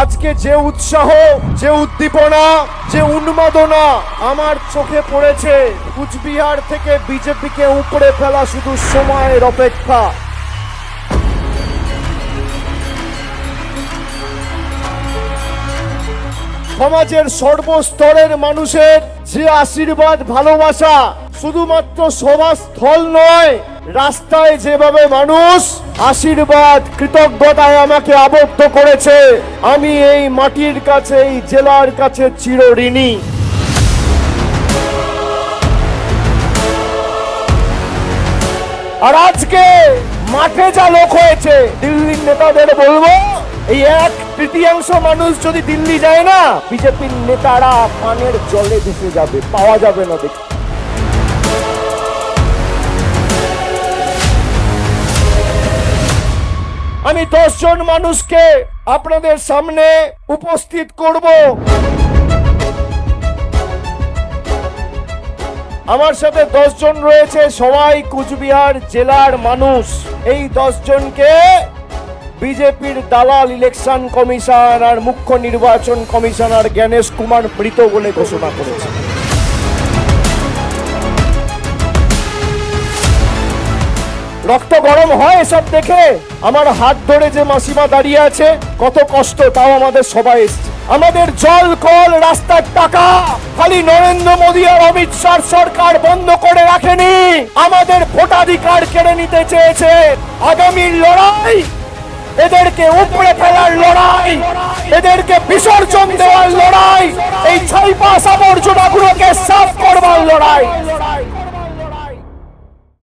আজকে যে উৎসাহ, যে উদ্দীপনা, যে উন্মাদনা আমার চোখে পড়েছে, কুচবিহার থেকে বিজেপিকে উপড়ে ফেলা শুধু সময়ের অপেক্ষা। সমাজের সর্বস্তরের মানুষের যে আশীর্বাদ, ভালোবাসা, শুধুমাত্র সভাস্থল নয়, রাস্তায় যেভাবে মানুষ আশীর্বাদ, কৃতজ্ঞতায় আমাকে আবদ্ধ করেছে, আমি এই মাটির কাছে, এই জেলার কাছে চিরঋণী। আর আজকে মাঠে যা লোক হয়েছে, দিল্লির নেতাদের বলবো, এই 1/3 মানুষ যদি দিল্লি যায় না, বিজেপির নেতারা পানের জলে ভেসে যাবে, পাওয়া যাবে না। দেখি আমি 10 জন মানুষকে আপনাদের সামনে উপস্থিত করব। আমার সাথে 10 জন রয়েছে, সবাই কুচবিহার জেলার মানুষ। এই 10 জনকে বিজেপির দালাল ইলেকশন কমিশন আর মুখ্য নির্বাচন কমিশনার জ্ঞানেশ কুমার মৃত বলে ঘোষণা করেছে। রক্ত গরম হয় এসব দেখে। আমার হাত ধরে যে মাসিমা দাঁড়িয়ে আছে, কত কষ্ট, তাও আমাদের সবাই এসছে। আমাদের জল, কল, রাস্তার টাকা খালি নরেন্দ্র মোদী আর অমিত শাহ সরকার বন্ধ করে রাখেনি, আমাদের ভোটাধিকার কেড়ে নিতে চেয়েছে। আগামীর লড়াই, এদেরকে উপড়ে ফেলার লড়াই, এদেরকে বিসর্জন দেওয়ার লড়াই, এই 6 পাশ আবর্জনাগুলোকে সাফ করবার লড়াই।